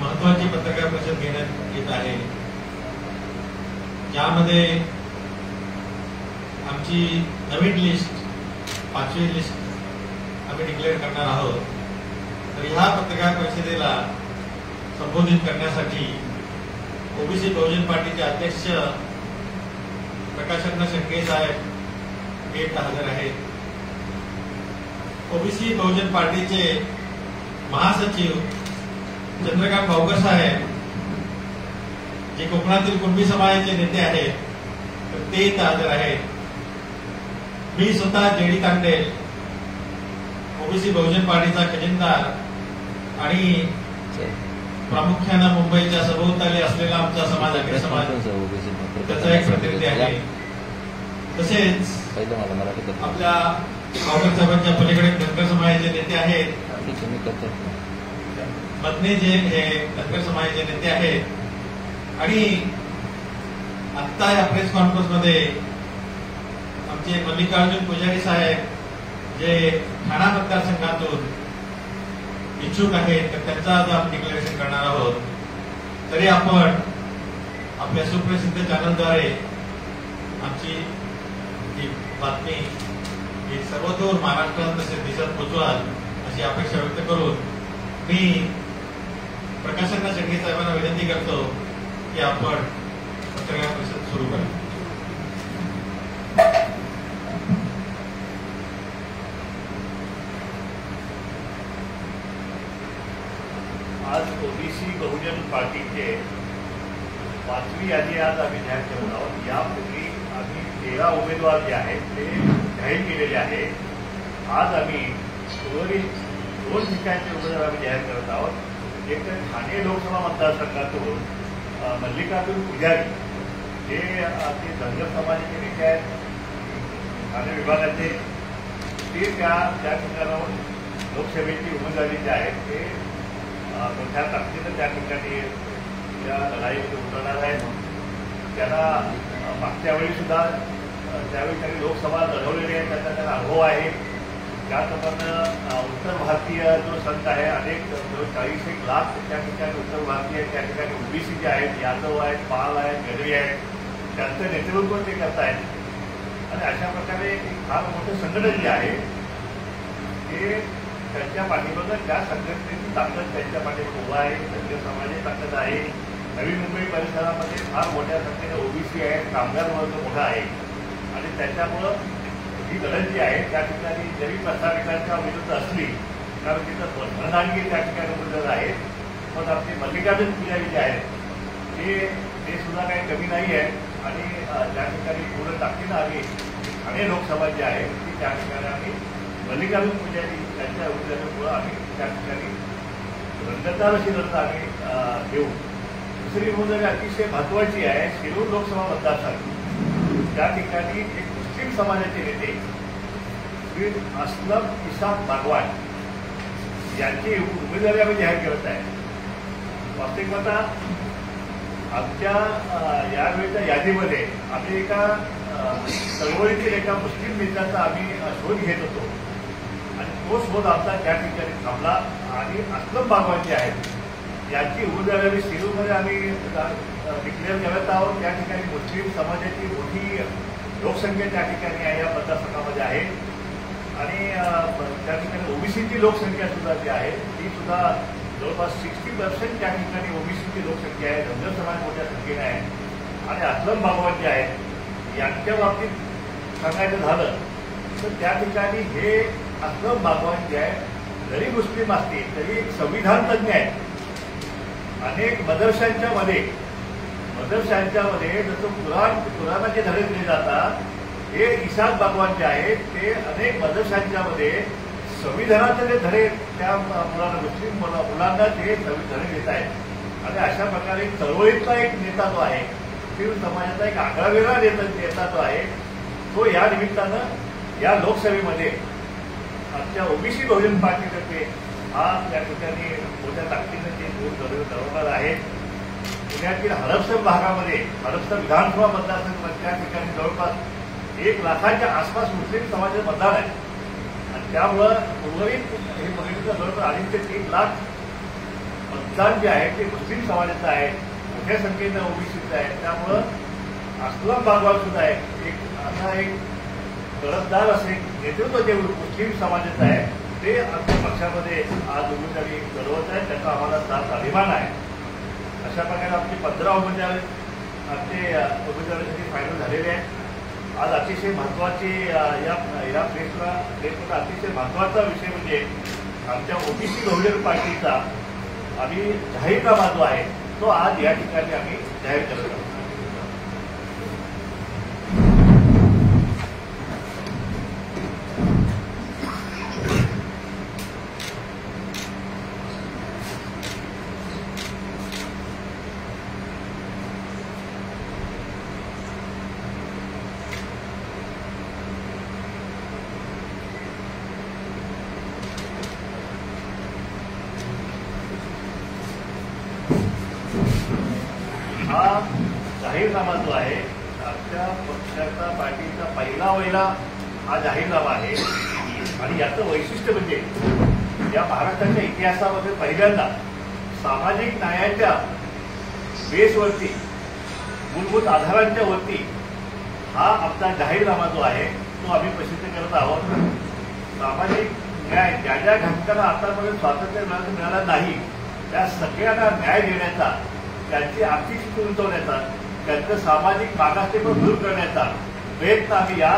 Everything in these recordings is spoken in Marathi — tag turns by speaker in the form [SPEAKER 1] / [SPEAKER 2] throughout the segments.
[SPEAKER 1] महत्वाची पत्रकार परिषद घेण्यात येत आहे, ज्यामध्ये आमची नवीन लिस्ट 5वी लिस्ट आम्ही डिक्लेअर करणार आहोत। तर ह्या पत्रकार परिषदेला संबोधित करण्यासाठी ओबीसी बहुजन पार्टीचे अध्यक्ष प्रकाशअण्णा शेळके साहेब गेट हजर आहेत। ओबीसी बहुजन पार्टीचे महासचिव चंद्रकांत भाऊकर साहेब, जे कोकणातील कुणबी समाजाचे नेते आहेत, तर ते इथं हजर आहेत। मी स्वतः जेडी तांडेल, ओबीसी बहुजन पार्टीचा खजिनदार आणि प्रामुख्यानं मुंबईच्या सभोवताली असलेला आमचा समाज अग्र समाज त्याचा एक प्रतिनिधी आहे। तसेच आपल्या भाऊकर साहेबांच्या पलीकडे धनगर समाजाचे नेते आहेत, मदने जे हे धनगर समाजाचे नेते आहेत। आणि आत्ता या प्रेस कॉन्फरन्समध्ये आमचे मल्लिकार्जुन पुजारी साहेब, जे ठाणा मतदारसंघातून इच्छुक आहेत, तर त्यांचा आज आपण डिक्लेरेशन करणार आहोत। तरी आपण आपल्या सुप्रसिद्ध चॅनलद्वारे आमची ही बातमी ही सर्वदूर महाराष्ट्रात तसेच देशात पोहोचवाल अशी अपेक्षा व्यक्त करून मी प्रकाशअण्णा शेळके साहेबांना विनंती करतो की आपण पत्रकार परिषद सुरू करा।
[SPEAKER 2] आज ओबीसी बहुजन पार्टीचे 5वी यादी आज आम्ही जाहीर करत आहोत। यापूर्वी आम्ही 13 उमेदवार जे आहेत ते जाहीर केलेले आहेत। आज आम्ही उर्वरित 2 ठिकाणचे उमेदवार आम्ही जाहीर करत आहोत। एक तर ठाणे लोकसभा मतदारसंघातून मल्लिकार्जुन पुजारी, जे धनगर समाजाचे नेते आहेत ठाणे विभागाचे, ते त्या ठिकाणाहून लोकसभेची उमेदवारी जे आहेत ते मोठ्या ताकदीनं त्या ठिकाणी त्या लढाईमध्ये उतरणार आहेत। त्यांना मागच्या वेळी सुद्धा त्यावेळी त्यांनी लोकसभा लढवलेली आहे, त्याचा त्यांना अनुभव आहे। त्याचप्रमाणे उत्तर भारतीय जो संघ आहे, अनेक 40 लाख त्या ठिकाणी उत्तर भारतीय त्या ठिकाणी ओबीसी जे आहेत, यादव आहेत, पाल आहेत, गडवी आहेत, त्यांचं नेतृत्व ते करत आहेत। आणि अशा प्रकारे एक फार मोठं संघटन जे आहे ते त्यांच्या पाठीमागं त्या संघटनेची ताकद त्यांच्या पाठीमागे उभा आहे। धनगर समाजाची ताकद आहे। नवी मुंबई परिसरामध्ये फार मोठ्या संख्येने ओबीसी आहेत, कामगार वर्ग मोठा आहे आणि त्याच्यामुळं ही लढत जी आहे त्या ठिकाणी जरी प्रस्थापितांच्या विरुद्ध असली, कारण तिथं धनदानगी त्या ठिकाणी उमेदवार आहेत, पण आपले मल्लिकार्जुन पुजारी जे आहेत ते सुद्धा काही कमी नाही आहे। आणि त्या ठिकाणी पूर्ण ताकदीनं आम्ही ठाणे लोकसभा जी आहे ती त्या ठिकाणी आम्ही मल्लिकार्जुन पुजारी यांच्या उमेदवारामुळे आम्ही त्या ठिकाणी रंगतदार अशी लढत आम्ही घेऊ। दुसरी उमेदवारी अतिशय महत्वाची आहे, शिरूर लोकसभा मतदारसंघ। त्या ठिकाणी एक मुस्लिम समाजाचे नेते श्री असलम इसाक बागवान यांची उमेदवारी आम्ही जाहीर करत आहे। वास्तविकता आमच्या यावेळेच्या यादीमध्ये आम्ही एका चळवळीतील एका मुस्लिम नेत्याचा आम्ही शोध घेत होतो आणि तो शोध आमचा त्या ठिकाणी थांबला आणि असलम बागवान जे आहेत यांची उमेदवारी शिरूरमध्ये आम्ही डिक्लेअर करत आहोत। त्या ठिकाणी मुस्लिम समाजाची मोठी लोकसंख्या त्या ठिकाणी आहे, या मतदारसंघामध्ये आहे। आणि त्या ठिकाणी ओबीसीची लोकसंख्या सुद्धा जी आहे ती सुद्धा जवळपास 60% त्या ठिकाणी ओबीसीची लोकसंख्या आहे। धनगर समाज मोठ्या संख्येने आहे। आणि असलम बागवान जे आहेत यांच्या बाबतीत सांगायचं झालं तर त्या ठिकाणी हे असलम बागवान जे आहे जरी मुस्लिम असतील तरी संविधान तज्ञ आहेत। अनेक मदरशांच्या मध्ये जसं कुराणाचे धडे दिले जातात, हे इसाक बागवान जे आहेत ते अनेक मदरशांच्या मध्ये संविधानाचे जे धडे त्या मुलांना, मुस्लिम मुलांना ते धडे देत आहेत। आणि अशा प्रकारे चळवळीतला एक नेता जो आहे, मुस्लिम समाजाचा एक आगळावेगळा नेता जो आहे, तो या निमित्तानं या लोकसभेमध्ये आमच्या ओबीसी बहुजन पार्टीतर्फे आज त्या ठिकाणी मोठ्या ताकदीनं ते दूर ठरवणार आहे। पुण्यातील हडपसर भागामध्ये, हडपसर विधानसभा मतदारसंघ त्या ठिकाणी जवळपास 1 लाखाच्या आसपास मुस्लिम समाजाचं मतदान आहे आणि त्यामुळं उर्वरित हे बघितलं जवळपास 2.5 ते 3 लाख मतदान जे आहे ते मुस्लिम समाजाचं आहे, मोठ्या संख्येनं ओबीसीचं आहे. त्यामुळं अस्लम बागवाल सुद्धा आहे असा एक तरफदार असे नेतृत्व जे मुस्लिम समाजाचं आहे ते आमच्या पक्षामध्ये आज उमेदवारी लढवत आहे. त्याचा आम्हाला दाट अभिमान आहे. अशा प्रकारे आमचे 15 उमेदवार आमचे उमेदवारीसाठी फायनल झालेले आहेत. आज अतिशय महत्वाचे या प्रेसमध्ये अतिशय महत्वाचा विषय म्हणजे आमच्या ओबीसी बहुजन पार्टीचा आम्ही जाहीरनामा जो आहे तो आज या ठिकाणी आम्ही जाहीर करत आहोत. हा जाहीरनामा जो आहे आमच्या पक्षाचा पार्टीचा पहिला हा जाहीरनामा आहे. आणि याचं वैशिष्ट्य म्हणजे या महाराष्ट्राच्या इतिहासामध्ये पहिल्यांदा सामाजिक न्यायाच्या बेसवरती मूलभूत आधारांच्या वरती हा आमचा जाहीरनामा जो आहे तो आम्ही प्रसिद्ध करत आहोत. सामाजिक न्याय ज्या ज्या घटकांना आतापर्यंत स्वातंत्र्य मिळालं नाही त्या सगळ्यांना न्याय देण्याचा, त्यांची आर्थिक स्थिती उंचवण्याचा, त्यांचं सामाजिक मागासलेपण दूर करण्याचा प्रयत्न आम्ही या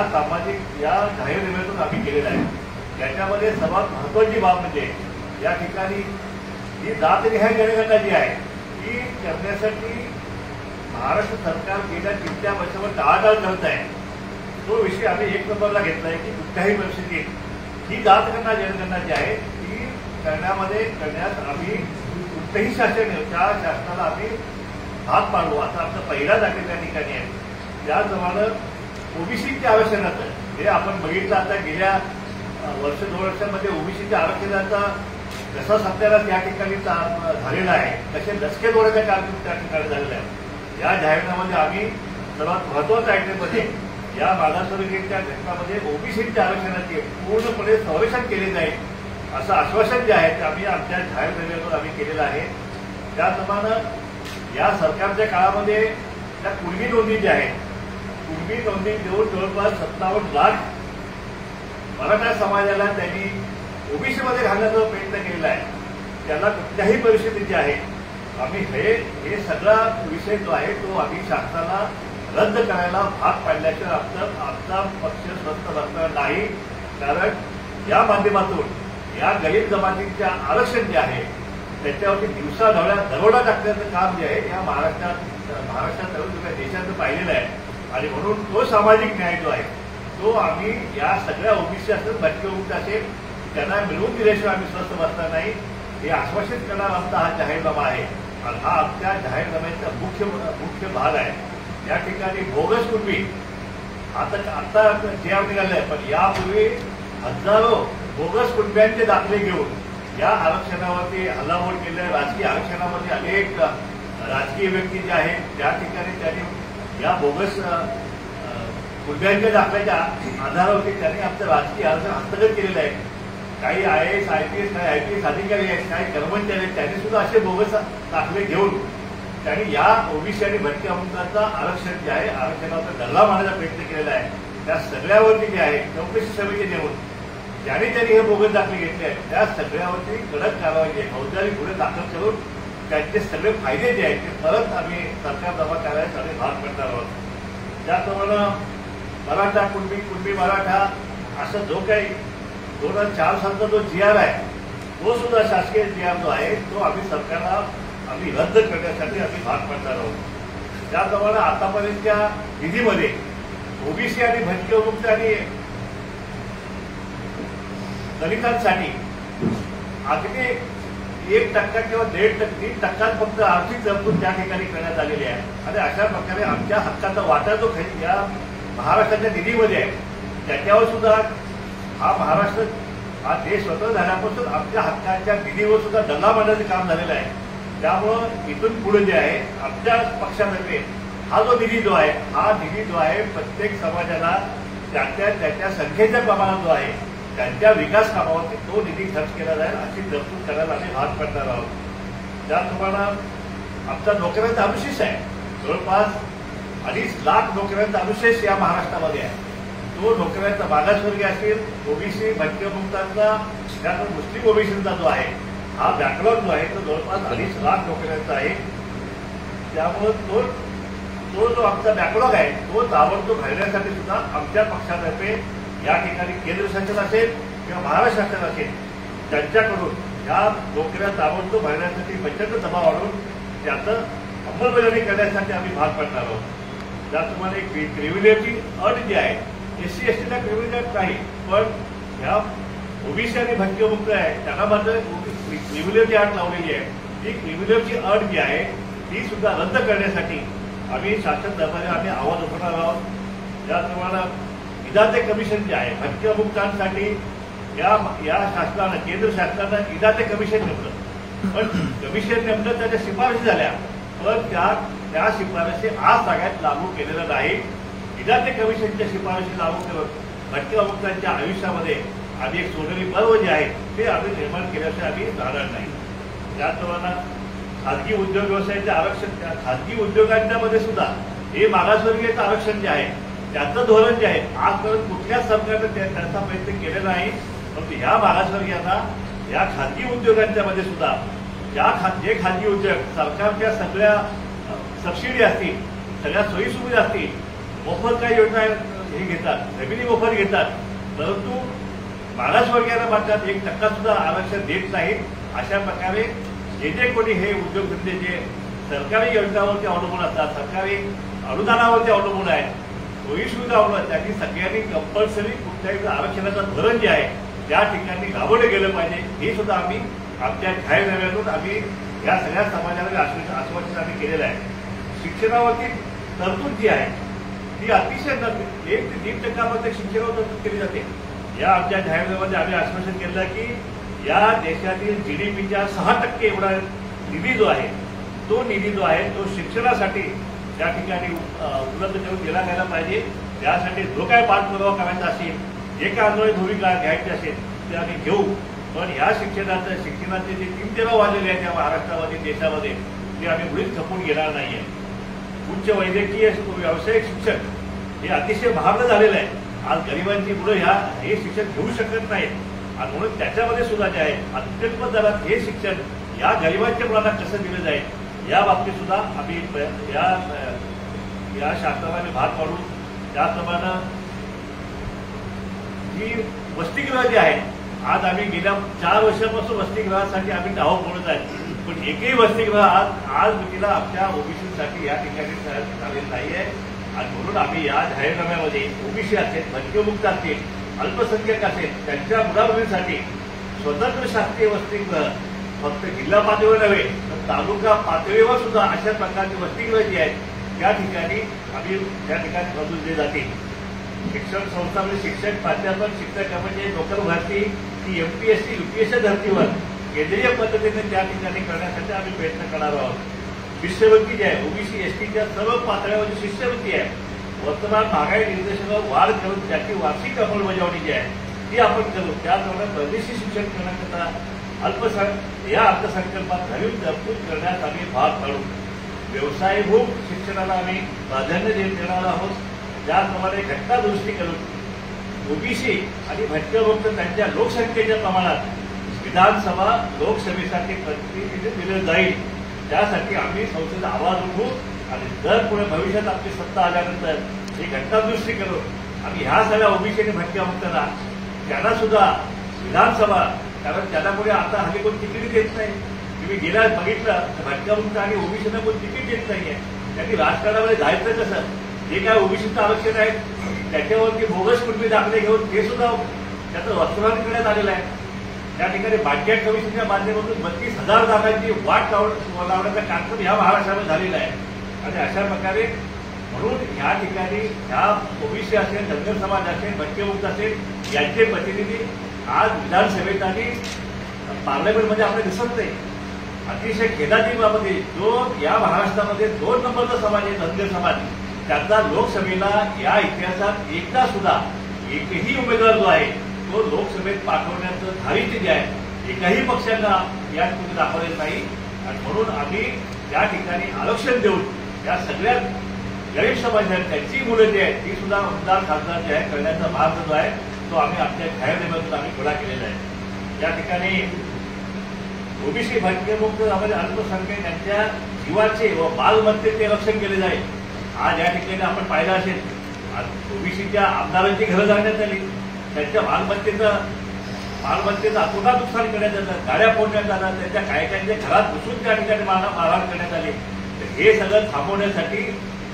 [SPEAKER 2] जाहीरनाम्यातून आम्ही केलेला आहे. याच्यामध्ये सर्वात महत्वाची बाब म्हणजे या ठिकाणी ही जातनिहाय जनगणना जी आहे ती करण्यासाठी महाराष्ट्र सरकार गेल्या 3-4 वर्षावर टाळाटाळ करत आहे. तो विषय आम्ही 1 नंबरला घेतला आहे की कुठल्याही परिस्थितीत ही जातगणना जनगणना जी आहे ती करण्यास आम्ही कुठलंही शासन त्या शासनाला आम्ही भाग पाडू असा आमचा पहिला दाखल त्या ठिकाणी आहे. त्याचप्रमाणे ओबीसीच्या आरक्षणाचं हे आपण बघितलं आता गेल्या 1-2 वर्षांमध्ये ओबीसीच्या आरक्षणाचा जसा सत्याला त्या ठिकाणी झालेला आहे तसे लसके दोड्याचा कार्यक्रम त्या ठिकाणी झालेला आहे. या जाहीरनाम्यामध्ये आम्ही सर्वात महत्वाच्या आयटममध्ये या मागासवर्गीयांच्या घटकामध्ये ओबीसीच्या आरक्षणाचे पूर्णपणे संरक्षण केले जाईल असं आश्वासन जे आहे ते आम्ही आमच्या जाहीरनाम्यातून आम्ही केलेलं आहे. त्याचप्रमाणे या सरकारच्या काळामध्ये त्या कुणबी नोंदी ज्या आहेत कुणबी नोंदी देऊन जवळपास 57 लाख मराठा समाजाला त्यांनी ओबीसीमध्ये घालण्याचा प्रयत्न केलेला आहे. त्याला कुठल्याही परिस्थितीत जे आहे आम्ही हे सगळा विषय जो आहे तो आम्ही शासनाला रद्द करायला भाग पाडल्याशिवाय आमचा पक्ष स्वस्त बसणार नाही. कारण या माध्यमातून या गरीब जमातीच्या आरक्षण जे आहे त्याच्यावरती दिवसा दरोडा टाकण्याचं काम जे आहे या महाराष्ट्रात देशात पाहिलेलं आहे. आणि म्हणून तो सामाजिक न्याय जो आहे तो आम्ही या सगळ्या ओबीसी असेल भटके ओबीसी असेल त्यांना मिळवून दिल्याशिवाय आम्ही स्वस्त बसणार नाही हे आश्वासित करणारा आमचा हा जाहीरनामा आहे. आणि हा आमच्या जाहीरनाम्याचा मुख्य भाग आहे. या ठिकाणी बोगस कुणबी आता जे आम्ही निघाले पण यापूर्वी हजारो बोगस कुणब्यांचे दाखले घेऊन या आरक्षणावरती हल्लाबोल केले. राजकीय आरक्षणामध्ये अनेक राजकीय व्यक्ती जे आहेत त्या ठिकाणी त्यांनी या बोगस कुणब्यांच्या दाखल्याच्या आधारावरती त्यांनी आमचं राजकीय आरक्षण हस्तगत केलेलं आहे. काही IAS IPS काही IPS अधिकारी आहेत काही कर्मचारी आहेत त्यांनी सुद्धा असे बोगस दाखले घेऊन त्यांनी या ओबीसी आणि भटक्या मुलांचा आरक्षण जे आहे आरक्षणाचा गल्ला मारण्याचा प्रयत्न केलेला आहे. त्या सगळ्यावरती जे आहे चौकशी समिती नेमून ज्यांनी हे बोगस दाखले घेतले आहेत त्या सगळ्यावरती कडक कारवाई आहे फौजदारी गुन्हे दाखल करून त्यांचे सगळे फायदे जे आहेत ते परत आम्ही सरकार जमा करायला आम्ही भाग पडणार आहोत. त्याचप्रमाणे मराठा कुणबी मराठा असं जो काही 2004 सालचा जो GR आहे तो सुद्धा शासकीय GR जो आहे तो आम्ही सरकारला आम्ही रद्द करण्यासाठी आम्ही भाग पडणार आहोत. त्याचप्रमाणे आतापर्यंतच्या निधीमध्ये ओबीसी आणि भटके मुक्त आणि दलितांसाठी अगदी 1% किंवा 3% फक्त आर्थिक तरतूद त्या ठिकाणी करण्यात आलेली आहे. आणि अशा प्रकारे आमच्या हक्काचा वाटा जो या महाराष्ट्राच्या निधीमध्ये आहे त्याच्यावर सुद्धा हा देश स्वतंत्र झाल्यापासून आमच्या हक्काच्या निधीवर सुद्धा दंगा मांडण्याचं काम झालेलं आहे. त्यामुळं इथून पुढे जे आहे आमच्या पक्षातर्फे हा निधी जो आहे प्रत्येक समाजाला त्याच्या संख्येच्या प्रमाणात जो आहे त्यांच्या विकास कामावरती तो निधी खर्च केला जाईल अशी तरतूद करायला आम्ही भाग पडणार आहोत. त्याप्रमाणे आमचा नोकऱ्यांचा अनुशेष आहे. जवळपास 2.5 लाख नोकऱ्यांचा अनुशेष या महाराष्ट्रामध्ये आहे. तो नोकऱ्यांचा मागासवर्गीय असेल, ओबीसी, भटक्यामुक्तांचा, त्यानंतर मुस्लिम ओबीसीचा जो आहे हा बॅकलॉग जो आहे तो जवळपास 2.5 लाख नोकऱ्यांचा आहे. त्यामुळे तो जो आमचा बॅकलॉग आहे तो ताबडतोब भरण्यासाठी सुद्धा आमच्या पक्षातर्फे या ठिकाणी केंद्र शासन असेल किंवा महाराष्ट्र शासन असेल त्यांच्याकडून या नोकऱ्या ताबडतोब भरण्यासाठी प्रचंड दबाव आणून त्याचं अंमलबजावणी करण्यासाठी आम्ही भाग पडणार आहोत. त्याचप्रमाणे क्रिव्हिलेजची अट जी आहे, SC STला क्रिव्हिलेज नाही, पण ह्या ओबीसी आणि भटक्यामुक्त आहे त्यांना मात्र क्रिव्हिलेजची अट लावलेली आहे. ती क्रिव्हिलेजची अट जी आहे ती सुद्धा रद्द करण्यासाठी आम्ही शासन दरबारी आम्ही आवाज उठवणार आहोत. त्याचप्रमाणे इदाते कमिशन जे आहे भटक्यामुक्तांसाठी या शासनानं, केंद्र शासनानं इदाते कमिशन नेमलं, पण कमिशन नेमलं त्याच्या शिफारशी झाल्या, पण त्या शिफारशी आज सगळ्यात लागू केलेल्या नाही. इदाते कमिशनच्या शिफारशी लागू करून भटक्यामुक्तांच्या आयुष्यामध्ये आम्ही एक सोनेरी पर्व जे आहे ते आम्ही निर्माण केल्याशिवाय आम्ही जाणार नाही. त्याचप्रमाणे खाजगी उद्योग व्यवसायाचे आरक्षण, खाजगी उद्योगांच्या मध्ये सुद्धा हे मागासवर्गीयचं आरक्षण जे आहे त्याचं धोरण जे आहे आजपर्यंत कुठल्याच सरकारनं त्याचा प्रयत्न केलेला नाही. परंतु ह्या मागासवर्गीयांना या खाजगी उद्योगांच्या मध्ये सुद्धा जे खाजगी उद्योग सरकारच्या सगळ्या सबसिडी असतील, सगळ्या सोयीसुविधा असतील, मोफत काही योजना हे घेतात, जमिनी मोफत घेतात, परंतु मागासवर्गीयांना मात्र 1% सुद्धा आरक्षण देत नाहीत. अशा प्रकारे जे कोणी हे उद्योगधंदे जे सरकारी योजनावरती अवलंबून असतात, सरकारी अनुदानावरती अवलंबून आहेत, सोयीसुविधा अवलंबून, त्यांनी सगळ्यांनी कंपल्सरी कुठल्याही आरक्षणाचं धोरण जे आहे त्या ठिकाणी राबवलं गेलं पाहिजे. हे सुद्धा आम्ही आमच्या जाहीरनाम्यातून आम्ही या सगळ्या समाजाला आश्वासन आम्ही केलेलं आहे. शिक्षणावरती तरतूद जी आहे ती अतिशय 1 ते 3% शिक्षणावर तरतूद केली जाते. या आमच्या जाहीरनाम्यामध्ये आम्ही आश्वासन केलं की या देशातील GDPच्या 6% एवढा निधी जो आहे तो शिक्षणासाठी त्या ठिकाणी उपलब्ध करून दिला गेला पाहिजे. त्यासाठी जो काय पाठपुरावा करायचा असेल, जे काय आंदोलन भूमिका घ्यायची असेल ते आम्ही घेऊ. पण या शिक्षणाचे जे 3 तेरा वाजलेले आहेत या महाराष्ट्रामध्ये, देशामध्ये, ते आम्ही मुळीच खपून घेणार नाहीये. उच्च वैद्यकीय व्यावसायिक शिक्षण हे अतिशय महाग झालेलं आहे. आज गरिबांची मुलं हे शिक्षण घेऊ शकत नाहीत आणि म्हणून त्याच्यामध्ये सुद्धा जे आहे अत्यल्प दरात हे शिक्षण या गरिबांच्या मुलांना कसं दिलं जाईल या बाबतीत सुद्धा आम्ही या शासनाला भाग पाडू. त्याप्रमाणे जी वसतिगृह जी आहे, आज आम्ही गेल्या 4 वर्षापासून वसतिगृहासाठी आम्ही धावपळ करत आहे, पण एकही वसतिगृह आज मितीला आमच्या ओबीसीसाठी या ठिकाणी झालेलं नाहीये. आणि म्हणून आम्ही या जाहीरनाम्यामध्ये ओबीसी असेल, भटक्यामुक्त असतील, अल्पसंख्याक असेल त्यांच्या मुलामुलींसाठी स्वतंत्र शासकीय वसतिगृह फक्त जिल्हा पातळीवर नव्हे तर तालुका पातळीवर सुद्धा अशा प्रकारची वसतिगृह जी आहेत त्या ठिकाणी मंजूर दिली जातील. शिक्षण संस्थांमध्ये शिक्षक, प्राध्यापक, शिक्षक म्हणजे नोकर भरती ती MPSC UPSC धर्तीवर केंद्रीय पद्धतीने त्या ठिकाणी करण्यासाठी आम्ही प्रयत्न करणार आहोत. शिष्यवृत्ती जी आहे ओबीसी STच्या सर्व पातळ्यावर जी शिष्यवृत्ती आहे, वर्तमान महागाई निर्देशनावर वाढ करून त्याची वार्षिक अंमलबजावणी जी आहे ती आपण करू. त्याचप्रमाणे परदेशी शिक्षण करण्याकरता या अर्थसंकल्पात नवीन तरतूद करण्यास आम्ही भाग पाडू. व्यवसायभूत शिक्षणाला आम्ही प्राधान्य देणार आहोत. त्याचप्रमाणे घटना दुरुस्ती करून ओबीसी आणि भटक्यामुक्त त्यांच्या लोकसंख्येच्या प्रमाणात विधानसभा लोकसभेसाठी प्रतिनिधित्व दिलं जाईल. त्यासाठी आम्ही संसदेत आवाज उठवू आणि जर पुढे भविष्यात आपली सत्ता आल्यानंतर ही घटना दुरुस्ती करून आम्ही ह्या सगळ्या ओबीसी आणि भटक्यामुक्तांना त्यांना सुद्धा विधानसभा, कारण त्यांना पुढे आता हल्ली कोण तिकीट देत नाही. तुम्ही गेल्या बघितलं तर भटक्यामुक्त आणि ओबीसीना कोण तिकीट देत नाहीये. त्यांनी राजकारणामध्ये जायचं कसं? जे काय ओबीसीचं आरक्षण आहे त्याच्यावरती बोगस कुटुंबी दाखले घेऊन ते सुद्धा त्याचं वस्तुमान करण्यात आलेलं आहे. त्या ठिकाणी बाटक्या कमिशनच्या माध्यमातून 32,000 जागांची वाट लावण्याचा कार्यक्रम ह्या महाराष्ट्रामध्ये झालेला आहे. आणि अशा प्रकारे म्हणून ह्या ठिकाणी ह्या ओबीसी असेल, धनगर समाज असेल, भटक्यामुक्त असेल यांचे प्रतिनिधी आज विधानसभेत आणि पार्लमेंटमध्ये आपल्याला दिसत नाही. अतिशय खेदाची बाबत आहे, जो या महाराष्ट्रामध्ये 2 नंबरचा समाज आहे धनगर समाज, त्यांचा लोकसभेला या इतिहासात एकदा सुद्धा एकही उमेदवार जो आहे तो लोकसभेत पाठवण्याचं धारित्य जे आहे एकाही पक्षांना या ठिकाणी दाखवलेलं नाही. आणि म्हणून आम्ही या ठिकाणी आरक्षण देऊन या सगळ्या गरीब समाजात त्यांची मुलं जी आहेत ती सुद्धा आमदार खासदार जे आहे करण्याचा मार्ग जो आहे तो आम्ही आपल्या जाहीरनाम्यातून आम्ही खुला केलेला आहे। या ठिकाणी ओबीसी भटकेमुक्त अल्पसंख्याक यांच्या जीवाचे व मालमत्तेचे रक्षण केले जाईल। आज या ठिकाणी आपण पाहिलं असेल ओबीसीच्या आमदारांची घरं जाण्यात आली, त्यांच्या मालमत्तेचं अतोनात नुकसान करण्यात आलं, गाड्या फोडण्यात आल्या, त्यांच्या कायद्यांच्या घरात घुसून त्या ठिकाणी मारहाण करण्यात आली। हे सगळं थांबवण्यासाठी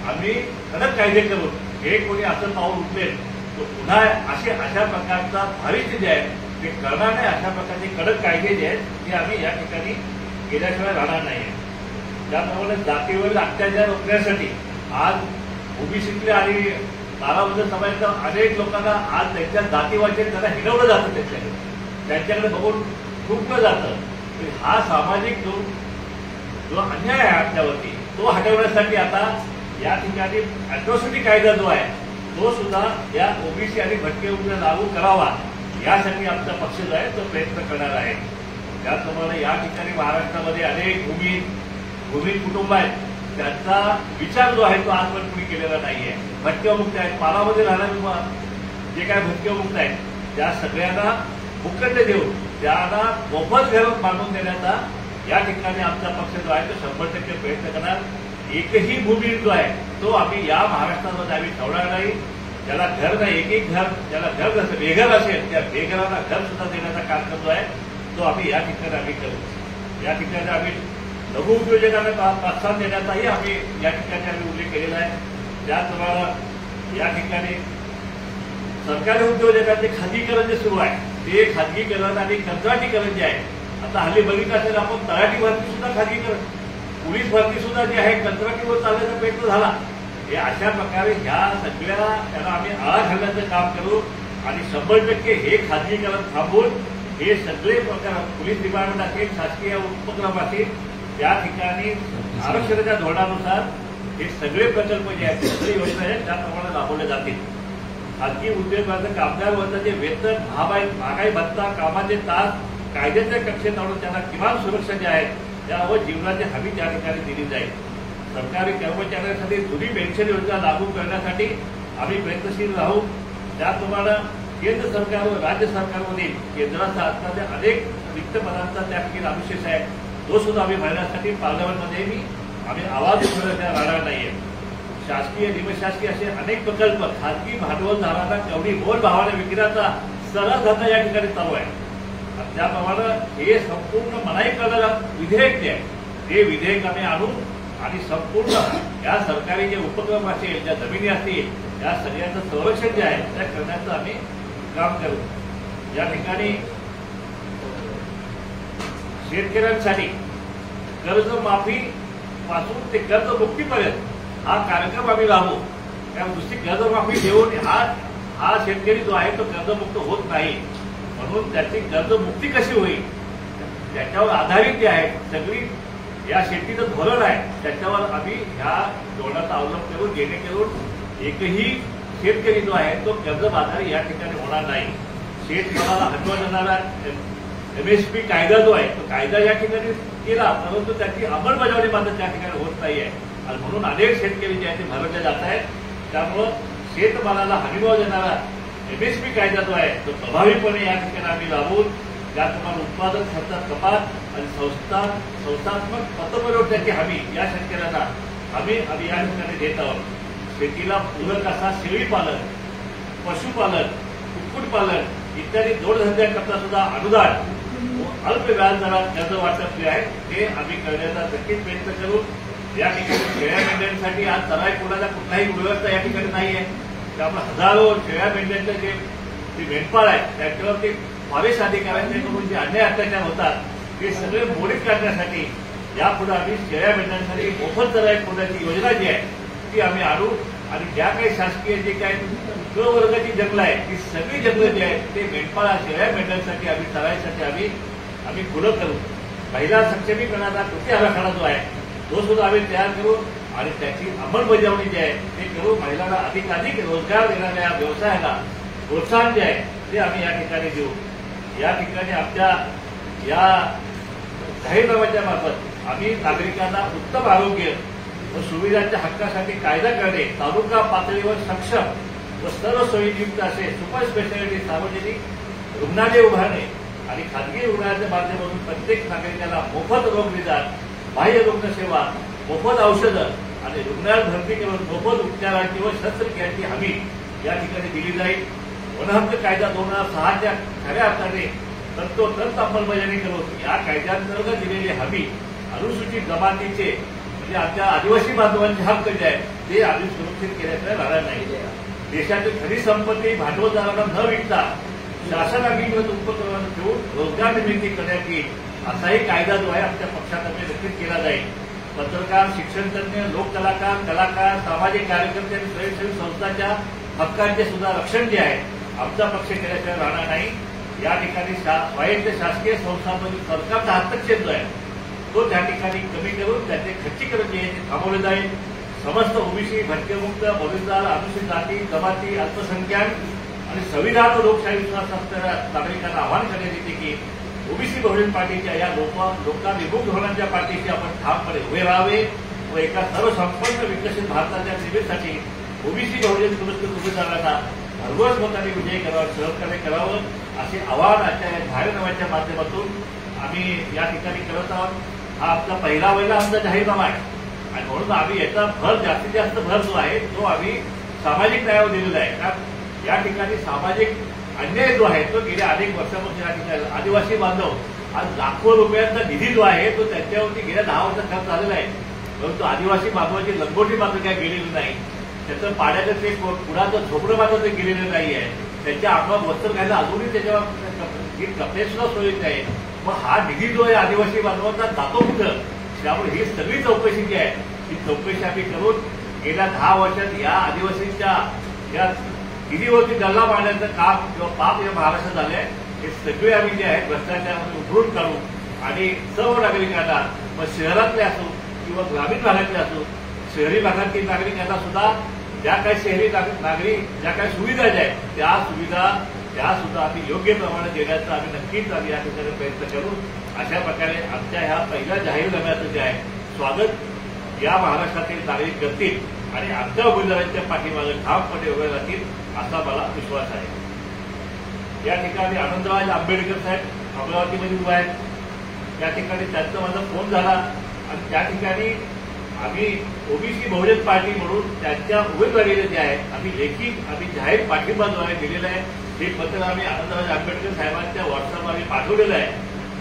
[SPEAKER 2] आम्ही कडक कायदे करून हे कोणी असं पाऊल उचलेल तो पुन्हा अशा प्रकारचा भाविष्य जे आहे ते करणार नाही। अशा प्रकारचे कडक कायदे जे आहेत ते आम्ही या ठिकाणी केल्याशिवाय राहणार नाही। त्याप्रमाणे जातीवरील अत्याचार रोखण्यासाठी आज ओबीसीतल्या आणि ताराबद्ध समाजाच्या अनेक लोकांना आज त्यांच्या जातीवाचे त्यांना हिरवलं जातं, त्यांच्याकडे बघून थुंकलं जातं। हा सामाजिक जो अन्याय आहे आपल्यावरती तो हटवण्यासाठी आता या ठिकाणी अॅट्रॉसिटी कायदा जो आहे तो सुद्धा या ओबीसी आणि भटकेमुक्त लागू करावा यासाठी आमचा पक्ष जो आहे तो प्रयत्न करणार आहे। त्याचप्रमाणे या ठिकाणी महाराष्ट्रामध्ये अनेक भूमिहीन कुटुंब आहेत, त्यांचा विचार जो आहे तो आजपर्यंत कुणी केलेला नाहीये। भटकेमुक्त आहेत, पालामध्ये राहणारे जे काय भटकेमुक्त आहेत त्या सगळ्यांना मुकदमे देऊन त्यांना मोफत घर बांधून देण्याचा या ठिकाणी आमचा पक्ष जो आहे तो 100% प्रयत्न करणार। एकही भूमिहीन जो आहे तो आम्ही या महाराष्ट्रामध्ये आम्ही ठेवणार नाही। ज्याला घर नाही, एक घर ज्याला घर नसेल, बेघर असेल त्या बेघरांना घर सुद्धा देण्याचा कार्यक्रम जो आहे तो आम्ही या ठिकाणी आम्ही करू। या ठिकाणी आम्ही लघु उद्योजकांना प्रोत्साहन देण्याचाही आम्ही या ठिकाणी आम्ही उल्लेख केलेला आहे। त्याचप्रमाणे या ठिकाणी सरकारी उद्योजकांचे खाजगीकरण जे सुरू आहे ते खाजगीकरण आणि कंत्राटीकरण जे आहे, आता हल्ली बघितलं असेल आपण तलाठी भरती सुद्धा खाजगीकरण, पोलीस भरती सुद्धा जी आहे कंत्राटीवर चालण्याचा प्रयत्न झाला। हे अशा प्रकारे ह्या सगळ्या त्याला आम्ही आळा घालण्याचं काम करू आणि 100% हे खाजगीकरण थांबवून हे सगळे प्रकार पोलीस डिपार्टमेंट असेल, शासकीय उपक्रम असेल त्या ठिकाणी आरक्षणाच्या धोरणानुसार हे सगळे प्रकल्प जे आहेत सगळी योजना आहेत त्याप्रमाणे राबवले जातील। खाजगी उद्योगाचं कामगार वर्गाचे वेतन, महागाई भत्ता, कामाचे तास कायद्याच्या कक्षेत आणून त्यांना किमान सुरक्षा जी आहे त्यावर जीवनाची हमी त्या ठिकाणी दिली जाईल। सरकारी कर्मचाऱ्यांसाठी जुनी पेन्शन योजना लागू करण्यासाठी आम्ही प्रयत्नशील राहू। त्याचप्रमाणे केंद्र सरकार व राज्य सरकारमधील केंद्राचा असणाऱ्या अनेक रिक्त पदांचा त्या ठिकाणी अनुशेष आहे तो सुद्धा आम्ही भरण्यासाठी पार्लमेंटमध्ये आम्ही आवाज उठवण्याचा राहणार नाहीये। शासकीय निमशासकीय असे अनेक प्रकल्प खाजगी भांडवलदारांना कवडी मोल भावाने विकण्याचा सरळ धंदा या ठिकाणी चालू आहे। त्याप्रमाणे हे संपूर्ण मनाई करणारं विधेयक जे आहे ते विधेयक आम्ही आणू आणि संपूर्ण या सरकारी जे उपक्रम असेल, ज्या जमिनी असतील त्या सगळ्यांचं संरक्षण जे आहे त्या करण्याचं आम्ही काम करू। या ठिकाणी शेतकऱ्यांसाठी कर्जमाफी पासून ते कर्जमुक्तीपर्यंत हा कार्यक्रम आम्ही राबवू। त्या नुसती कर्जमाफी देऊन हा शेतकरी जो आहे तो कर्जमुक्त होत नाही, म्हणून त्याची कर्जमुक्ती कशी होईल त्याच्यावर आधारित जे आहे सगळी या शेतीचं धोरण आहे त्याच्यावर आम्ही ह्या धोरणाचा अवलंब करून जेणेकरून एकही शेतकरी जो आहे तो कर्जबाजारी या ठिकाणी होणार नाही। शेतमालाला हटवा जाणारा MSP कायदा जो आहे तो कायदा या ठिकाणी केला, परंतु त्याची अंमलबजावणी मात्र त्या ठिकाणी होत नाहीये आणि म्हणून अनेक शेतकरी जे आहे ते भरवले जात आहेत। त्यामुळं शेतमालाला हमीभाव देणारा MSP कायदा जो आहे तो प्रभावीपणे या ठिकाणी आम्ही राबवून त्याप्रमाणे उत्पादन खर्चात कपात आणि संस्थात्मक पतपुरवठ्याची हमी या शेतकऱ्यांना आम्ही या ठिकाणी देत आहोत। शेतीला पूरक असा शेळीपालन, पशुपालन, कुक्कुटपालन इत्यादी जोडधंद्याकरता सुद्धा अनुदान अल्प व्याजदरात कर्ज वाटप जे आहे ते आम्ही करण्याचा नक्कीच प्रयत्न करू। या ठिकाणी शेळ्या मेंढ्यांसाठी आज सराय कोणाला कुठलाही व्यवस्था या ठिकाणी नाही आहे, त्यामुळे हजारो शेळ्या मेंढ्यांचे जे मेंढपाळ आहेत त्यांच्यावरती फॉरेस्ट अधिकाऱ्यांच्याकडून जे अन्याय अत्याचार होतात ते सगळे मोडीत काढण्यासाठी यापुढे आम्ही शेळ्या मेंढ्यांसाठी मोफत सराय कोणाची योजना जी आहे ती आम्ही आणू आणि ज्या काही शासकीय जे काही क वर्गाची जंगलं आहे ती सगळी जंगलं जी आहेत ते मेंढपाळ शेळ्या मेंढ्यांसाठी आम्ही सरायसाठी आम्ही खुलं करू। महिला सक्षमीकरणाचा कृती आराखडा जो आहे तो सुद्धा आम्ही तयार करू आणि त्याची अंमलबजावणी जी आहे ते करू। महिलांना अधिकाधिक रोजगार देणाऱ्या व्यवसायाला प्रोत्साहन जे आहे ते आम्ही या ठिकाणी देऊ। या ठिकाणी आमच्या या जाहीरनाम्याच्या मार्फत आम्ही नागरिकांना उत्तम आरोग्य व सुविधांच्या हक्कासाठी कायदा करणे, तालुका पातळीवर सक्षम व सर्व सोयीयुक्त असे सुपर स्पेशालिटी सार्वजनिक रुग्णालय उभारणे आणि खाजगी रुग्णालयाच्या माध्यमातून प्रत्येक नागरिकाला मोफत रोग निदान, बाह्य रुग्णसेवा, मोफत औषधं आणि रुग्णालयात भरती करून मोफत उपचारांची व शस्त्रक्रियांची हमी या ठिकाणी दिली जाईल. वनहक्क कायदा 2006च्या खऱ्या अर्थाने तंतोतंत अंमलबजावणी करून या कायद्यांतर्गत दिलेली हमी अनुसूचित जमातीचे म्हणजे आमच्या आदिवासी बांधवांचे हक्क जे आहेत ते आधी सुरक्षित केल्याशिवाय राहणार नाही. देशातील खनिज संपत्ती भांडवलदारांना न विकता शासन अंगीकृत उपक्रमांना ठेवून रोजगार निर्मिती करण्यात येईल असाही कायदा जो आहे आमच्या पक्षातर्फे नक्कीच केला जाईल. पत्रकार, शिक्षणतज्ञ, लोककलाकार, कलाकार, सामाजिक कार्यकर्ते आणि स्वयंसेवी संस्थांच्या हक्कांचे सुद्धा रक्षण जे आहे आमचा पक्ष केल्याशिवाय राहणार नाही. या ठिकाणी स्वायत्त शासकीय संस्थांमधील सरकारचा हस्तक्षेप जो आहे तो त्या ठिकाणी कमी करून त्याचे खच्चीकरण जे आहे ते थांबवले जाईल. समस्त ओबीसी, भटकेमुक्त, बलुतेदार, अनुसूचित जाती, जमाती, अल्पसंख्याक आणि संविधान व लोकशाही विश्वास असणाऱ्या नागरिकांना आवाहन करण्यात येते की ओबीसी बहुजन पार्टीच्या या लोकाभिमुख धोरणांच्या पाठीशी आपण ठामपणे उभे राहावे व एका सर्वसंपन्न विकसित भारताच्या सेवेसाठी ओबीसी बहुजन पुरस्कृत उमेदवारांना भरघोस मताने विजयी करावा, सहकार्य करावं असे आवाहन आजच्या या जाहीरनाम्याच्या माध्यमातून आम्ही या ठिकाणी करत आहोत. हा आपला पहिला आमचा जाहीरनामा आहे आणि म्हणून आम्ही याचा भर जास्तीत जास्त भर जो आहे तो आम्ही सामाजिक न्यायावर दिलेला आहे. कारण या ठिकाणी सामाजिक अन्याय जो आहे तो गेल्या अनेक वर्षापासून या ठिकाणी आदिवासी बांधव आज लाखो रुपयांचा निधी जो आहे तो त्यांच्यावरती गेल्या 10 वर्षात खर्च झालेला आहे. परंतु आदिवासी बांधवाची लंगोटी मात्र काय गेलेली नाही. त्याचं पाण्याचं ते कुणाचं झोपडं मात्र ते गेलेलं नाही आहे. त्यांच्या अंगावर वस्त्र घायला अजूनही त्याच्यावर कपडे सुद्धा सोयीचे आहे. मग हा निधी जो आहे आदिवासी बांधवांचा जातो कुठं? त्यामुळे ही सगळी चौकशी जी आहे ही चौकशी आम्ही करून गेल्या 10 वर्षात या आदिवासींच्या या निधीवरती गल्ला मारण्याचं काम किंवा पाप या महाराष्ट्रात झाले हे सगळे आम्ही जे आहे भ्रष्टाचारामध्ये उघडून काढू आणि सर्व नागरिकांना मग शहरातले असो किंवा ग्रामीण भागातले असो, शहरी भागातील नागरिकांना सुद्धा ज्या काही शहरी नागरिक ज्या काही सुविधा ज्या आहेत त्या सुद्धा आम्ही योग्य प्रमाणे देण्याचं आम्ही नक्कीच आम्ही या ठिकाणी प्रयत्न करू. अशा प्रकारे आमच्या ह्या पहिल्या जाहीरनाम्याचं जे आहे स्वागत या महाराष्ट्रातील नागरिक करतील आणि आमच्या उमेदवारांच्या पाठीमागे ठामपणे उभे राहतील असा मला विश्वास आहे. या ठिकाणी आनंदराज आंबेडकर साहेब अमरावतीमध्ये उभा आहेत. त्या ठिकाणी त्यांचा माझा फोन झाला आणि त्या ठिकाणी आम्ही ओबीसी बहुजन पार्टी म्हणून त्यांच्या उमेदवारीला जे आहे आम्ही जाहीर पाठिंबाद्वारे दिलेला आहे. हे पत्र आम्ही आनंदराज आंबेडकर साहेबांच्या व्हॉट्सअप आम्ही पाठवलेलं आहे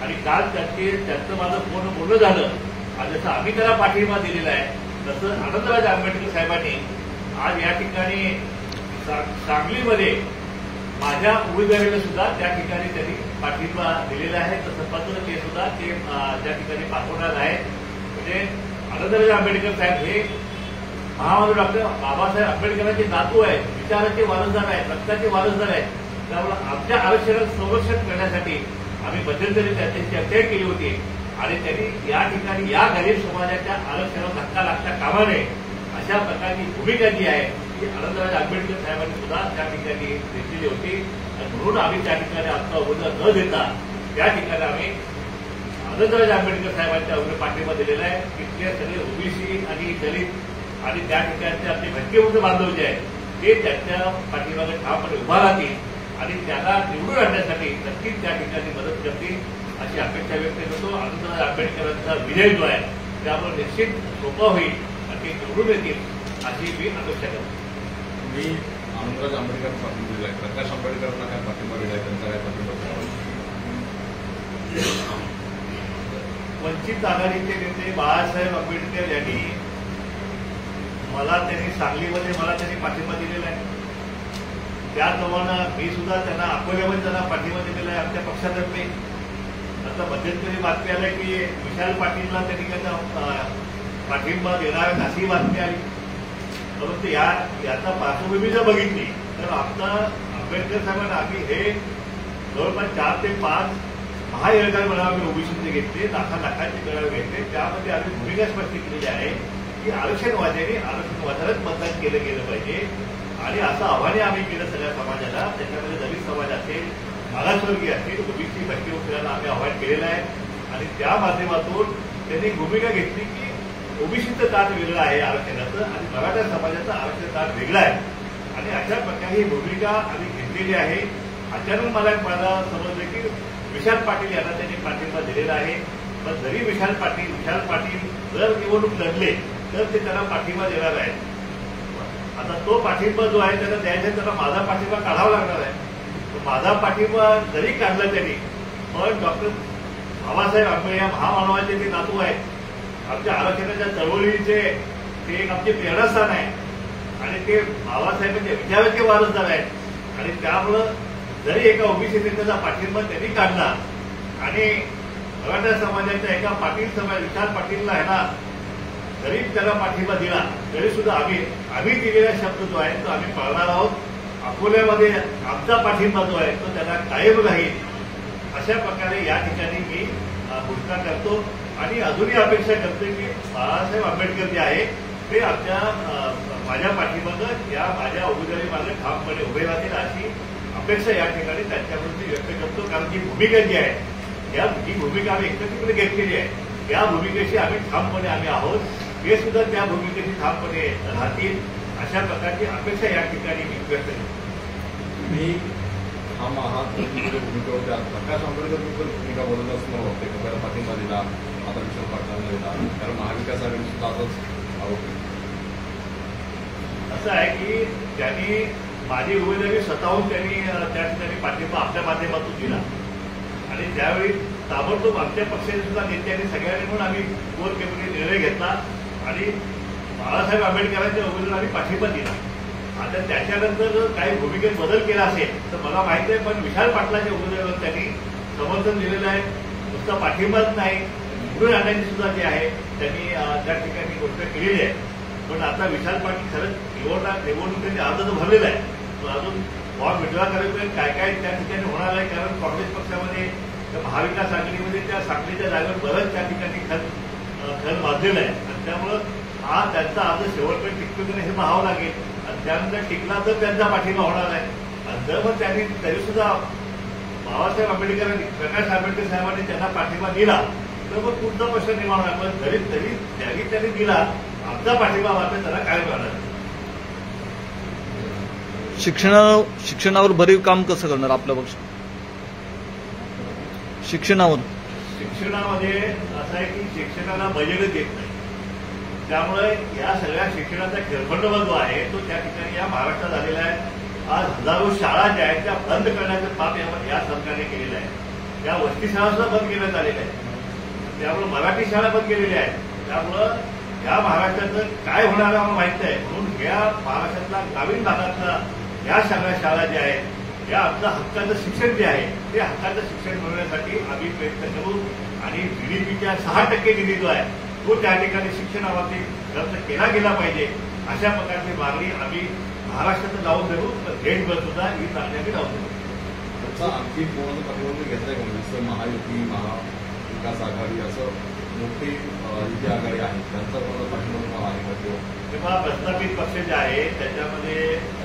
[SPEAKER 2] आणि काल त्यांचं माझं फोन बोलणं झालं आणि जसं आम्ही त्याला पाठिंबा दिलेला आहे तसं आनंदराज आंबेडकर साहेबांनी आज या ठिकाणी सांगलीमध्ये माझ्या उमेदवारीला सुद्धा त्या ठिकाणी त्यांनी पाठिंबा दिलेला आहे. तसं पत्र ते सुद्धा ते त्या ठिकाणी पाठवणार आहे. म्हणजे आनंदराज आंबेडकर साहेब हे महामानव डॉक्टर बाबासाहेब आंबेडकरांचे नातू आहेत, विचाराचे वारसदार आहेत, रक्ताचे वारसदार आहेत. त्यामुळे आमच्या आरक्षणाचं संरक्षण करण्यासाठी आम्ही मध्यंतरी त्यांची चर्चा केली होती आणि त्यांनी या ठिकाणी या गरीब समाजाच्या आरक्षणाला धक्का लागता कामा नये अशा प्रकारची भूमिका जी आहे ती आनंदराज आंबेडकर साहेबांनी सुद्धा त्या ठिकाणी घेतलेली होती. म्हणून आम्ही त्या ठिकाणी आमचा उमेदवार न देता त्या ठिकाणी आम्ही आनंदराज आंबेडकर साहेबांच्या उमेदवार पाठिंबा दिलेला आहे. तिथले सगळे ओबीसी आणि दलित आणि त्या ठिकाणचे आपले भटकेमुक्त बांधव जे आहेत ते त्यांच्या पाठीमागे ठामपणे उभा राहतील आणि त्याला निवडून आणण्यासाठी नक्कीच त्या ठिकाणी मदत करतील अशी अपेक्षा व्यक्त करतो. आनंदराज आंबेडकरांचा विजय जो आहे त्यामुळे निश्चित सोपा होईल आणि ते निवडून येतील अशी मी अपेक्षा करतो.
[SPEAKER 3] मी आनंदराज आंबेडकर पाठिंबा दिला आहे. प्रकाश आंबेडकरांना काय पाठिंबा दिला आहे? त्यांचा काय पाठिंबा?
[SPEAKER 2] वंचित आघाडीचे नेते बाळासाहेब आंबेडकर यांनी त्यांनी पाठिंबा दिलेला आहे. त्याचप्रमाणे मी सुद्धा त्यांना अकोल्यामध्ये त्यांना पाठिंबा दिलेला आहे आमच्या पक्षातर्फे. आता मध्यंतरी बातमी आली की विशाल पाटीलला त्यांनी पाठिंबा देणार अशी बातमी आली. परंतु याचा पार्श्वभूमी जर बघितली तर आता आंबेडकर साहेबांना आम्ही हे जवळपास 4 ते 5 महायोजनांवर मेळावे आम्ही ओबीसीचे घेतले, लाखांचे मेळावे घेतले. त्यामध्ये आम्ही भूमिका स्पष्ट केलेली आहे की आरक्षणवाद्यालाच मतदान केलं गेलं पाहिजे आणि असं आव्हाने आम्ही केलं सगळ्या समाजाला. त्याच्यामध्ये दलित समाज असेल, मागासवर्गीय असेल, ओबीसी भटकेमुक्तांना आम्ही आव्हान केलेलं आहे आणि त्या माध्यमातून त्यांनी भूमिका घेतली की ओबीसीचं ताट वेगळं आहे आरक्षणाचं आणि मराठा समाजाचं आरक्षण ताट वेगळं आहे. आणि अशा प्रकारे ही भूमिका आम्ही घेतलेली आहे. अचानक मला समजलं की विशाल पाटील यांना त्यांनी पाठिंबा दिलेला आहे. पण जरी विशाल पाटील जर निवडणूक लढले तर ते त्यांना पाठिंबा देणार आहेत. आता तो पाठिंबा जो आहे त्याला द्यायचा, त्याला माझा पाठिंबा काढावा लागणार आहे. माझा पाठिंबा जरी काढला त्यांनी, पण डॉक्टर बाबासाहेब आंबेडकर या महामानवाचे ते नातू आहेत. आमच्या आरक्षणाच्या चळवळीचे ते एक आमचे प्रेरणास्थान आहे आणि ते बाबासाहेबांच्या विचाराचे वारसदार आहेत. आणि त्यामुळं जरी एका ओबीसी नेत्याचा पाठिंबा त्यांनी काढला आणि मराठा समाजाच्या एका विशाल पाटीलला ह्याला जरी त्याला पाठिंबा दिला तरी सुद्धा आम्ही दिलेला शब्द जो आहे तो आम्ही पाळणार आहोत. अकोल्यामध्ये आमचा पाठिंबा जो आहे तो त्याला कायम राहील. अशा प्रकारे या ठिकाणी मी घोषणा करतो आणि अजूनही अपेक्षा करतो की बाळासाहेब आंबेडकर जे आहे ते माझ्या पाठीमागं या माझ्या उमेदवारी मागे ठामपणे उभे राहतील अशी अपेक्षा या ठिकाणी त्यांच्यावरती व्यक्त करतो. कारण ही भूमिका जी आहे ही भूमिका आम्ही एकत्रितपणे घेतलेली आहे. या भूमिकेशी आम्ही आहोत. हे सुद्धा त्या भूमिकेशी ठामपणे राहतील अशा प्रकारची अपेक्षा या ठिकाणी मी व्यक्त करतो.
[SPEAKER 3] तुम्ही ठाम आहात भूमिकेवरती आहात. प्रकाश आंबेडकर भूमिका बोलत असणं होते त्याला पाठिंबा दिला, आता विशाल पाटलांना दिला, कारण महाविकास आघाडी सुद्धा आताच आरोप
[SPEAKER 2] असं आहे की त्यांनी माझी उमेदवारी स्वतःहून त्यांनी त्या ठिकाणी पाठिंबा आपल्या माध्यमातून दिला आणि त्यावेळी ताबडतोब आमच्या पक्षाचे सुद्धा नेत्यांनी सगळ्यांनी म्हणून आम्ही कोर कमिटी निर्णय घेतला आणि बाळासाहेब आंबेडकरांच्या उमेदवार आम्ही पाठिंबा दिला. आता त्याच्यानंतर जर काही भूमिकेत बदल केला असेल तर मला माहिती आहे, पण विशाल पाटलांच्या उमेदवारावर त्यांनी समर्थन दिलेलं आहे. नुसता पाठिंबाच नाही, निवडून आणण्याची सुद्धा जे आहे त्यांनी त्या ठिकाणी गोष्ट केलेली आहे. पण आता विशाल पाटील खरंच निवडणुकीचे अर्ज जो भरलेला आहे तो अजून फॉर्म विड्रॉ करेपर्यंत काय काय त्या ठिकाणी होणार आहे. कारण काँग्रेस पक्षामध्ये महाविकास आघाडीमध्ये त्या सांगलीच्या जागेवर बरंच त्या ठिकाणी खल वाजलेलं आहे आणि त्यामुळं हा त्यांचा अर्ज शेवटपर्यंत टिकतो की नाही हे पाहावं लागेल. आणि त्यानंतर टिकला तर त्यांचा पाठिंबा होणार आहे. आणि जर मग त्यांनी तरीसुद्धा बाबासाहेब आंबेडकरांनी प्रकाश आंबेडकर साहेबांनी त्यांना पाठिंबा दिला तर मग पुढचा प्रश्न निर्माण होणार. पण जरी त्यांनी दिला आमचा पाठिंबा मात्र त्याला कायम राहणार.
[SPEAKER 4] शिक्षणावर भरीव काम कसं करणार आपल्या पक्ष?
[SPEAKER 2] शिक्षणामध्ये असं आहे की शिक्षणाला बजेटच येत नाही. त्यामुळे या सगळ्या शिक्षणाचा खेळखंडोबा जो आहे तो त्या ठिकाणी या महाराष्ट्रात आलेला आहे. आज हजारो शाळा ज्या आहेत त्या बंद करण्याचं पाप या सरकारने केलेलं आहे. त्या वसती शाळा सुद्धा बंद करण्यात आलेल्या आहेत. त्यामुळे मराठी शाळा बंद केलेल्या आहेत. त्यामुळं या महाराष्ट्राचं काय होणार आहे आम्हाला माहित आहे. म्हणून या महाराष्ट्रातल्या ग्रामीण भागातल्या या सगळ्या शाळा ज्या आहेत या आपलं हक्काचं शिक्षण जे आहे ते हक्काचं शिक्षण मिळवण्यासाठी आम्ही प्रयत्न करू आणि जीडीपीच्या 6% निधी जो आहे तो त्या ठिकाणी शिक्षणावरती खर्च केला गेला पाहिजे. अशा प्रकारची मागणी आम्ही महाराष्ट्रात लावून धरू तर देशभर सुद्धा ही मागणी आम्ही लावून धरू.
[SPEAKER 3] त्याचा आणखी कोणाचं पाठिंबा घेतलाय का? जसं महायुती, महाविकास आघाडी असं मोठी जी आघाडी आहे त्यांचा कोणाचा पाठिंबा आहे का?
[SPEAKER 2] तेव्हा प्रस्थापित पक्ष जे आहे त्याच्यामध्ये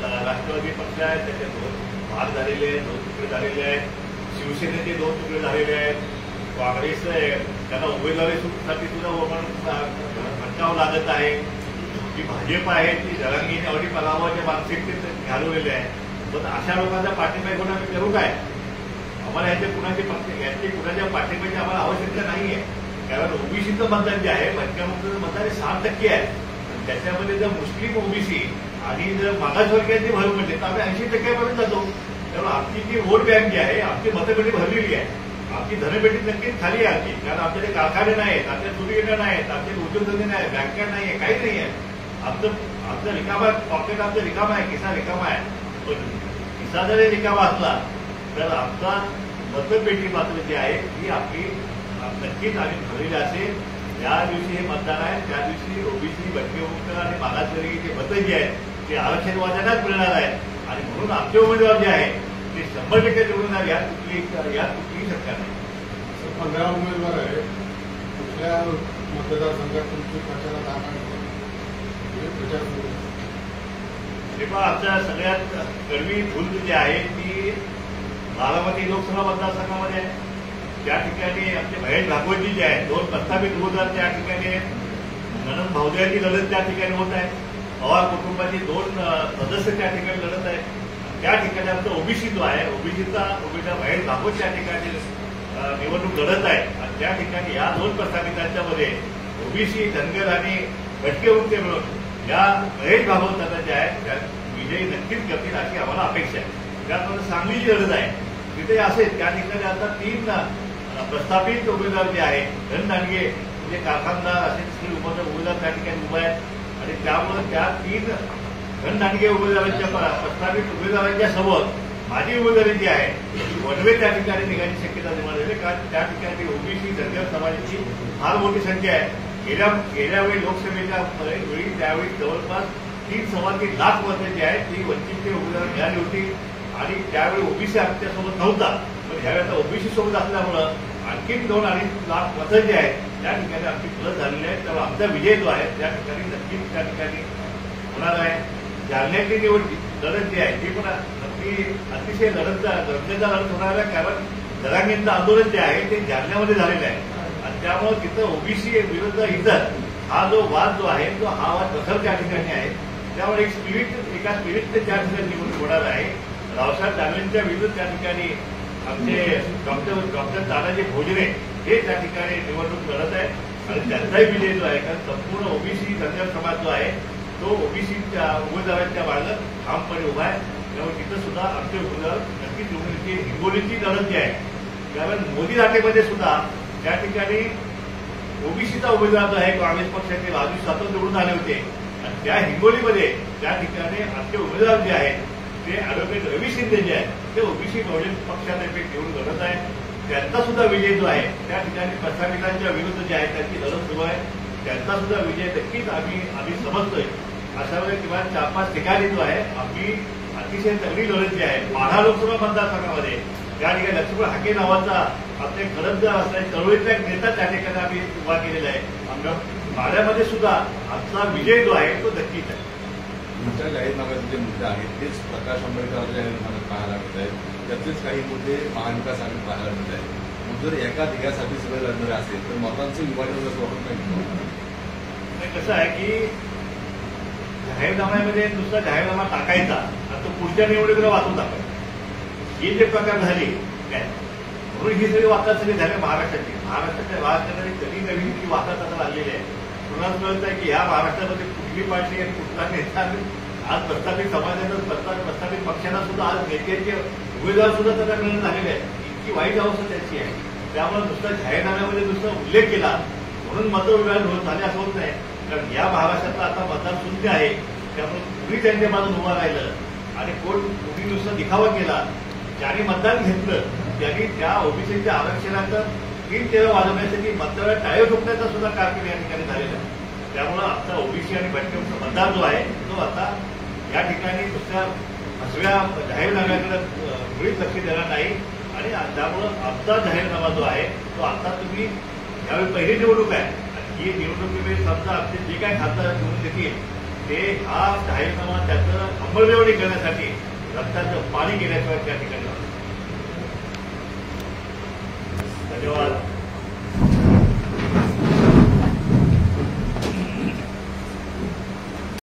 [SPEAKER 2] राष्ट्रवादी पक्ष आहे, त्याचे 2 भाग झालेले आहेत, 2 तुकडे झालेले आहेत. शिवसेनेचे 2 तुकडे झालेले आहेत. काँग्रेस त्यांना उमेदवारीसाठी सुद्धा भटकावं लागत आहे. जी भाजप आहे ती जरांगीने अवधी पराभवाच्या मानसिकतेत घालवलेले आहे. पण अशा लोकांचा पाठिंबा घेऊन आम्ही करू काय? आम्हाला याच्या कुणाच्या पाठिंब्याची आम्हाला आवश्यकता नाहीये. कारण ओबीसीचं मतदान जे आहे भटक्यामुक्तचं मतदान 6% आहे. त्याच्यामध्ये जर मुस्लिम ओबीसी आणि जर मागासवर्गीयांची भर म्हणजे तर आम्ही 80% जातो. त्यामुळे आमची जी वोट बँक जी आहे आमची मतपेटी भरलेली आहे. आमची धनपेटी नक्कीच खाली आहे आमची. कारण आमच्याकडे कारखाने नाहीत, आमच्या सुविधा नाहीत, आमचे उद्योगधंदे नाही, बँका नाहीये, काही नाही आहे. आमचं रिकामा पॉकेट आमचं रिकामा आहे, किस्सा रिकामा आहे. पण किस्सा जरी रिकामा असला तर आमचा मतपेटी मात्र जी आहे ही आपली नक्कीच आम्ही भरलेली असेल. ज्या दिवशी हे मतदान आहे त्या दिवशी ओबीसी, भटकेमुक्त आणि मागासवर्गीय मतं जी आहेत ते आरक्षणवाद्यांनाच मिळणार आहे. आणि म्हणून आमचे उमेदवार जे आहे ते 100% निवडून यात कुठलीही शंका नाही.
[SPEAKER 5] 15 उमेदवार आहे. कुठल्या मतदारसंघात तुमची प्रचारात आघाडी प्रचार सुरू?
[SPEAKER 2] तेव्हा आमच्या सगळ्यात कडवी भूल जी आहे ती बारामती लोकसभा मतदारसंघामध्ये आहे. त्या ठिकाणी आमचे महेश भागवतजी जे आहेत 2 प्रस्थापित उमेदवार त्या ठिकाणी ननंद भाऊजाची लढत त्या ठिकाणी होत आहे. पवार कुटुंबाची 2 सदस्य त्या ठिकाणी लढत आहेत. त्या ठिकाणी आमचा ओबीसी जो आहे ओबीसीचा उमेदवार महेश भागवत त्या ठिकाणी निवडणूक लढत आहे. आणि त्या ठिकाणी या 2 प्रस्थापितांच्या मध्ये ओबीसी धनगर आणि भटके मुक्ते मिळून या महेश भागवतांना जे आहे त्या विजयी नक्कीच करतील अशी आम्हाला अपेक्षा आहे. त्यामध्ये सांगलीची लढत आहे तिथे असेल त्या ठिकाणी आता 3 प्रस्थापित उमेदवार जे आहेत धनदांडगे म्हणजे कारखानदार असे स्त्री उमेदवार त्या ठिकाणी उभे आहेत. आणि त्यामुळे त्या 3 धनदांडगे उमेदवारांच्या प्रस्थापित उमेदवारांच्या समोर माझी उमेदवारी जी आहे वनवे त्या ठिकाणी निघायची शक्यता निर्माण झाली. कारण त्या ठिकाणी ओबीसी धनगर समाजाची फार मोठी संख्या आहे. गेल्या वेळी लोकसभेच्या वेळी त्यावेळी जवळपास 3.3 लाख मतं जी आहेत ती वंचितचे उमेदवार मिळाली होती. आणि त्यावेळी ओबीसी आमच्यासोबत नव्हता. पण ह्यावेळी आता ओबीसी सोबत असल्यामुळं आणखी 2-2.5 लाख मतं जी आहेत त्या ठिकाणी आमची प्लस झालेली आहे. त्यामुळे आमचा विजय जो आहे त्या ठिकाणी नक्कीच त्या ठिकाणी होणार आहे. जालन्यातली लढत जी आहे ती पण अतिशय रंगेचा लढत होणार आहे. कारण जरांगेंचं आंदोलन जे आहे ते जालन्यामध्ये झालेलं आहे. आणि त्यामुळे तिथं ओबीसी विरुद्ध इतर हा जो वाद जो आहे तो हा वाद प्रखर त्या ठिकाणी आहे. त्यामुळे एका स्पिरिटने त्या ठिकाणी निवडणूक होणार आहे. रावसाहेब दानवेंच्या विरुद्ध त्या ठिकाणी आमचे डॉक्टर तानाजी भोजने हे त्या ठिकाणी निवडणूक लढत आहे. आणि त्यांचाही विजय जो आहे कारण संपूर्ण ओबीसी धनगर समाज जो आहे तो ओबीसीच्या उमेदवारांच्या बाजूला ठामपणे उभा आहे. त्यामुळे तिथं सुद्धा आमचे उमेदवार नक्कीच निवडणुकीची हिंगोलीची लढत जी आहे कारण मोदी लाटेमध्ये सुद्धा त्या ठिकाणी ओबीसीचा उमेदवार जो आहे काँग्रेस पक्षाचे राजू सातव निवडून आले होते. आणि त्या हिंगोलीमध्ये त्या ठिकाणी आमचे उमेदवार जे आहेत ते अॅडव्होकेट रवी शिंदे जे आहेत ते ओबीसी बहुजन पक्षातर्फे निवडून लढत आहे. त्यांचा सुद्धा विजय जो आहे त्या ठिकाणी प्रस्थापितांच्या विरुद्ध जे आहे त्यांची लढत सुरू आहे. त्यांचा सुद्धा विजय नक्कीच आम्ही समजतोय. अशा वेळेला किमान 4-5 ठिकाणी जो आहे आम्ही अतिशय चांगली लढत जी आहे. माढा लोकसभा मतदारसंघामध्ये त्या ठिकाणी लक्ष्मण हाके नावाचा आपले खरंजर असणारे चळवळीतला एक नेता त्या ठिकाणी आम्ही उभा केलेला आहे. आमच्या माढ्यामध्ये सुद्धा आमचा विजय जो आहे तो नक्कीच आहे.
[SPEAKER 3] तुमच्या जाहीरनाम्याचे जे मुद्दे आहेत तेच प्रकाश आंबेडकर जाहीरनाम्यात पाहायला मिळत आहेत. त्यातलेच काही मुद्दे महाविकास आघाडीत पाहायला मिळत आहेत. मग जर एका धिग्यासाठी सगळे लढणारे असेल तर मतांचं विभाजन कसं वाटत नाही.
[SPEAKER 2] कसं आहे की जाहीरनाम्यामध्ये नुसता जाहीरनामा टाकायचा आणि तो पुढच्या निवडणुकीला वाचून टाकायचा ही जे प्रकार झाले काय म्हणून ही सगळी वातावरण सगळी झाले महाराष्ट्राच्या राजकारणाने कधी नवीन ती वातावरण आता लागलेली आहे. कुणाला कळत आहे की ह्या महाराष्ट्रामध्ये कुठली पार्टी आणि कुठला नेता आज प्रस्थापित समाजाचा प्रस्थापित पक्षांना सुद्धा आज नेत्याचे उमेदवार सुद्धा त्यांना मिळून झालेले आहे. इतकी वाईट अवस्था त्याची आहे. त्यामुळे नुसता जाहीरनाम्यामध्ये नुसता उल्लेख केला म्हणून मतविभाजन होत झाले असं होत नाही. कारण या महाराष्ट्रातला आता मतदार शून्य आहे. त्यामुळे कुणी त्यांच्या बाजून उभं राहिलं आणि कुणी नुसता दिखावा केला. ज्यांनी मतदान घेतलं त्यांनी त्या ओबीसीच्या आरक्षणाचं 3 तेरा वाजवण्यासाठी मतदार टाळे ठोकण्याचा सुद्धा कारकीर्द या ठिकाणी झालेला आहे. त्यामुळे आता ओबीसी आणि भटक्यांचा मतदार जो आहे तो आता या ठिकाणी दुसऱ्या सगळ्या जाहीरनाम्याकडे मुळीच लक्ष देणार नाही. आणि त्यामुळं आमचा जाहीरनामा जो आहे तो आता तुम्ही यावेळी पहिली निवडणूक आहे. ही निवडणुकीमध्ये समजा आमचे जे काय खासदार निवडून देतील ते हा जाहीरनामा त्याचं अंमलबजावणी करण्यासाठी रक्ताचं पाणी गेल्याशिवाय त्या ठिकाणी धन्यवाद.